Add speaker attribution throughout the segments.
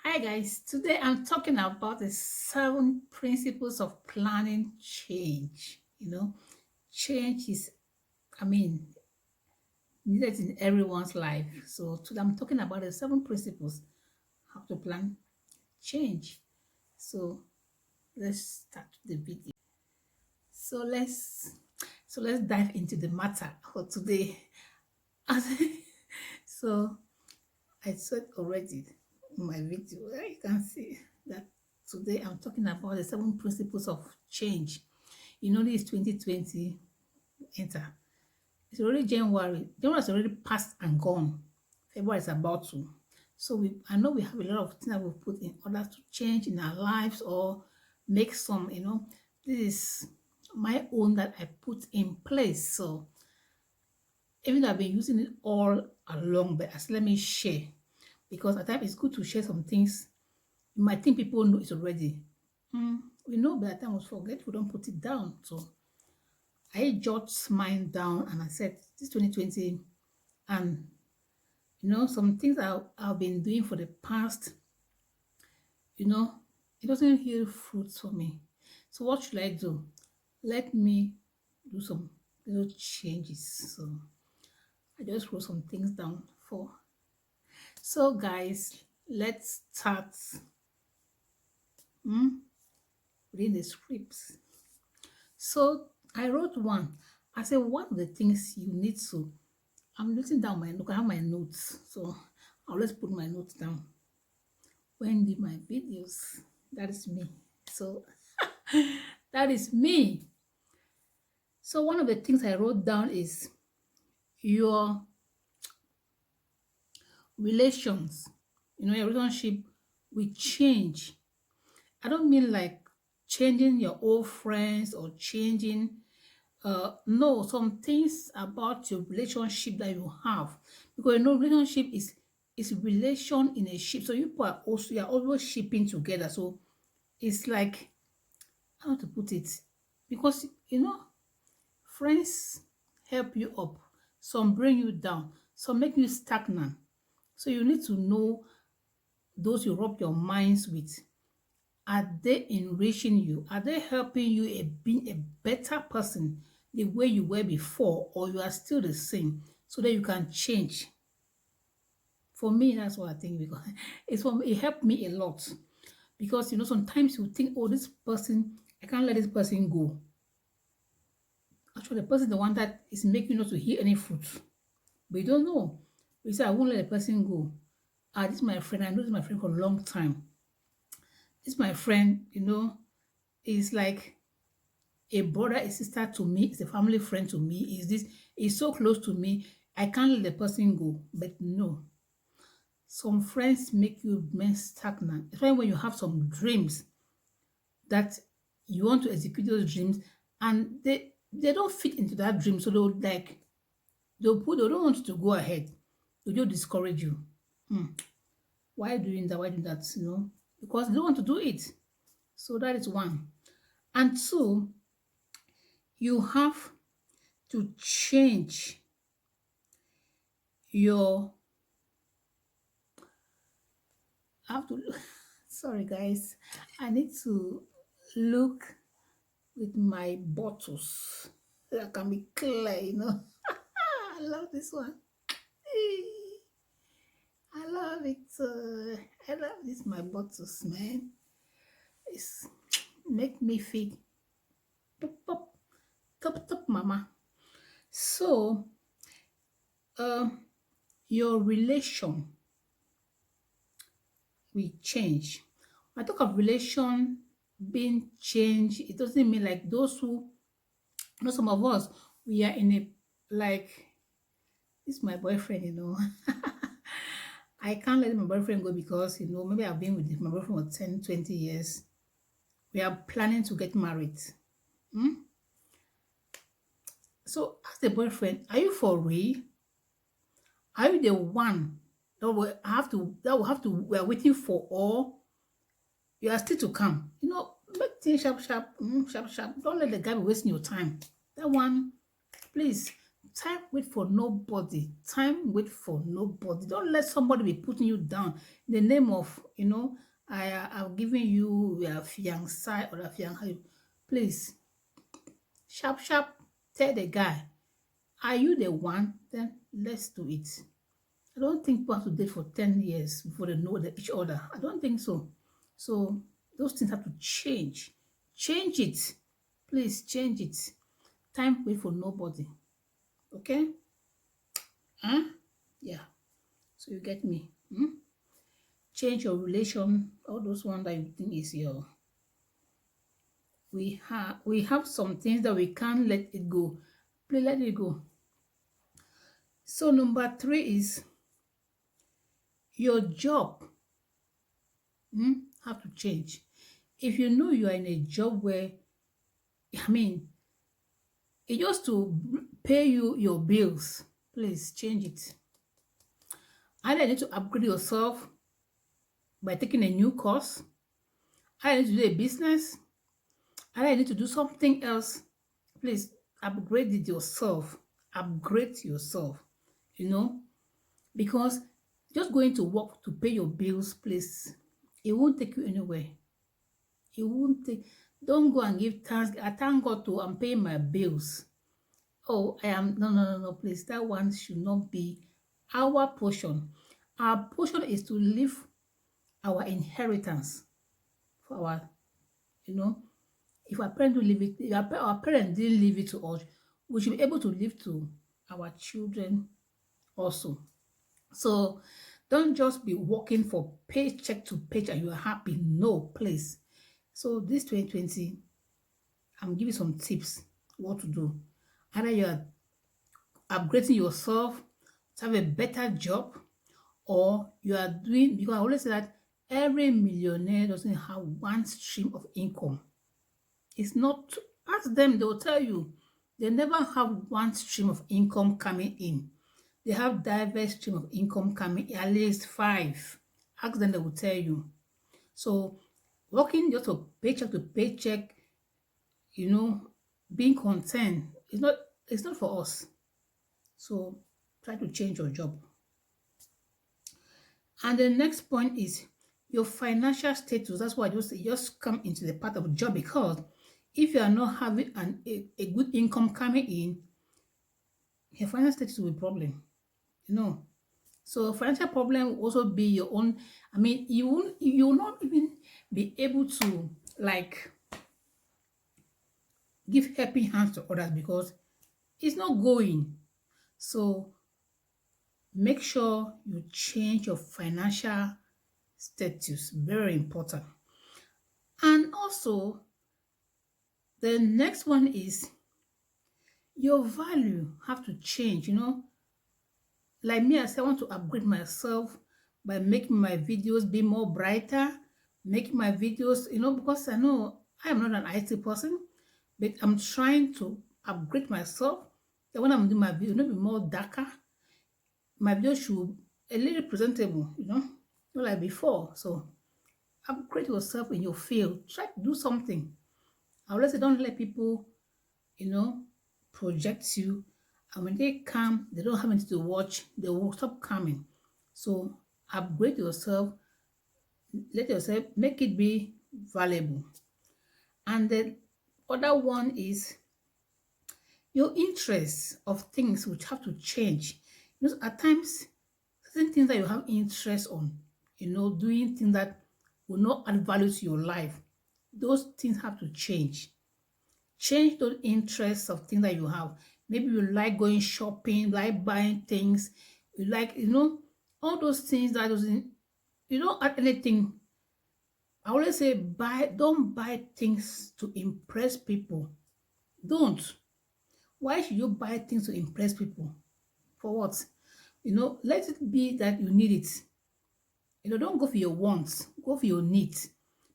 Speaker 1: Hi guys, today I'm talking about the 7 principles of planning change. Change is, I mean, needed in everyone's life. So today I'm talking about the 7 principles how to plan change. So let's start the video. So let's dive into the matter for today. So I said already in my video, you can see that today I'm talking about the 7 principles of change. This 2020 enter. It's already January. January is already past and gone. February is about to. So I know we have a lot of things that we've put in order to change in our lives or make some. This is my own that I put in place. So even though I've been using it all along, but as let me share because at times it's good to share some things. You might think people know it already. We know, but at times we forget. We don't put it down. So I jot mine down and I said this 2020 and some things I've been doing for the past, you know, it doesn't yield fruits for me. So what should I do? Let me do some little changes. So I just wrote some things down for. So guys, let's start reading the scripts. So I wrote one. I said one of the things you need to. I'm noting down my look. I have my notes, so I'll just put my notes down. When did my videos? That is me. So that is me. So one of the things I wrote down is your relations. Your relationship will change. I don't mean like changing your old friends or changing no, some things about your relationship that you have, because relationship is relation in a ship. So you are always shipping together. So it's like, how to put it, because friends help you up, some bring you down, some make you stagnant. So you need to know those you rub your minds with. Are they enriching you? Are they helping you being a better person the way you were before, or you are still the same so that you can change? For me, that's what I think, because it helped me a lot. Because sometimes you think, oh, this person, I can't let this person go. Actually, the person is the one that is making you not to hear any fruit. But you don't know. You say, I won't let the person go. This is my friend. I know this is my friend for a long time. This my friend, is like a brother, a sister to me, is a family friend to me, is so close to me. I can't let the person go. But no. Some friends make you remain stagnant. Especially when you have some dreams that you want to execute those dreams and they don't fit into that dream. So they don't want you to go ahead. They'll just discourage you. Why doing that? Why doing that? Because they don't want to do it. So that is one. And two, you have to change your I have to sorry guys. I need to look with my bottles so that can be clear. I love this one. I love it. I love this my bottles, man. It's make me feel pop pop top top mama. So your relation will change. When I talk of relation being changed, it doesn't mean like those who, some of us, we are in a, like, this is my boyfriend. I can't let my boyfriend go because, maybe I've been with my boyfriend for 10, 20 years. We are planning to get married. So ask the boyfriend, are you for real? Are you the one we are waiting for, or you are still to come? Make things sharp, sharp, sharp, sharp. Don't let the guy be wasting your time. That one, please Time wait for nobody. Time wait for nobody. Don't let somebody be putting you down in the name of, I've given you a fiancé or a fiancé. Please, sharp, sharp, tell the guy, are you the one? Then let's do it. I don't think people have to date for 10 years before they know each other. I don't think so. So those things have to change. Change it. Please change it. Time wait for nobody. Okay? Huh? Yeah. So you get me. Change your relation, all those ones that you think is your. We have some things that we can't let it go. Please let it go. So number 3 is your job have to change. If you know you are in a job where, I mean, it just to pay you your bills, please change it. Either you need to upgrade yourself by taking a new course, either you need to do a business, either you need to do something else. Please upgrade it yourself. Upgrade yourself, because just going to work to pay your bills, please, it won't take you anywhere. It won't take. Don't go and give thanks. I thank God to I'm paying my bills. Oh, I am no, please. That one should not be our portion. Our portion is to leave our inheritance for our, if our parents don't leave it, if our parents didn't leave it to us, we should be able to leave to our children also. So don't just be working for paycheck to paycheck. You are happy. No, please. So this 2020, I'm giving some tips what to do. Either you are upgrading yourself to have a better job, or you are doing, because I always say that every millionaire doesn't have one stream of income. It's not, ask them, they'll tell you they never have one stream of income coming in. They have diverse stream of income coming, at least 5. Ask them, they will tell you. So working just a paycheck to paycheck, being content, it's not for us. So try to change your job. And the next point is your financial status. That's why I just come into the part of job, because if you are not having a good income coming in, your financial status will be a problem. So financial problem will also be your own. I mean, you will not even be able to give helping hands to others because it's not going. So make sure you change your financial status. Very important. And also, the next one is your value have to change. Like me, I say I want to upgrade myself by making my videos be more brighter, making my videos, because I know I am not an IT person, but I'm trying to upgrade myself. That when I'm doing my video, be more darker. My video should a little presentable, not like before. So upgrade yourself in your field. Try to do something. I always say don't let people, project you. And when they come, they don't have anything to watch, they will stop coming. So upgrade yourself, let yourself make it be valuable. And the other one is your interests of things which have to change. At times, certain things that you have interest on, doing things that will not add value to your life, those things have to change. Change those interests of things that you have. Maybe you like going shopping, like buying things, you like, all those things that doesn't, you don't add anything. I always say don't buy things to impress people. Don't. Why should you buy things to impress people? For what? Let it be that you need it. Don't go for your wants, go for your needs.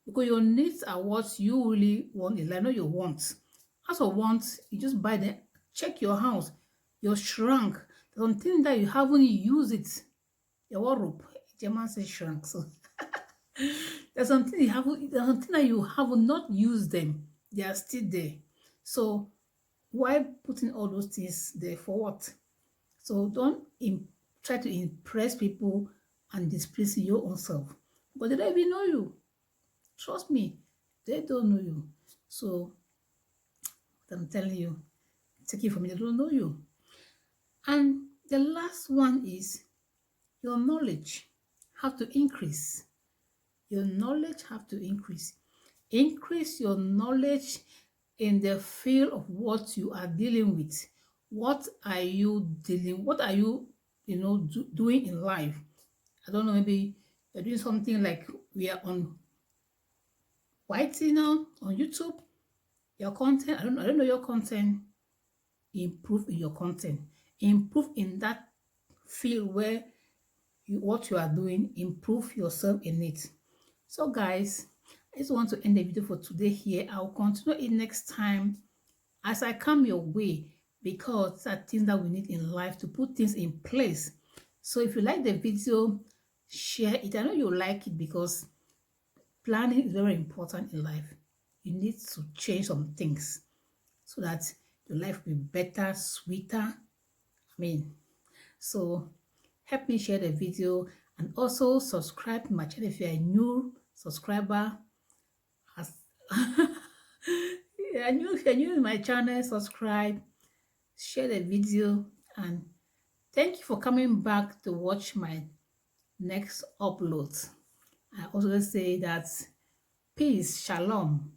Speaker 1: Because your needs are what you really want in life, not your wants. As for wants, you just buy them. Check your house, your shrunk. There's something that you haven't used it. Your wardrobe. German says shrunk. So there's something that you have not used them. They are still there. So why putting all those things there for what? So don't try to impress people and displease your own self. But they don't even know you. Trust me, they don't know you. So I'm telling you, take it from me, they don't know you. And the last one is your knowledge have to increase. Your knowledge have to increase. Increase your knowledge in the field of what you are dealing with. What are you dealing? What are you, doing in life? I don't know. Maybe you're doing something like we are on YT now on YouTube. Your content. I don't know your content. Improve in your content. Improve in that field where what you are doing. Improve yourself in it. So guys, I just want to end the video for today here. I'll continue it next time as I come your way, because there are things that we need in life to put things in place. So if you like the video, share it. I know you like it because planning is very important in life. You need to change some things so that your life will be better, sweeter. So help me share the video and also subscribe to my channel if you're a new subscriber. As if you're new to my channel, subscribe, share the video, and thank you for coming back to watch my next upload. I also say that peace, shalom.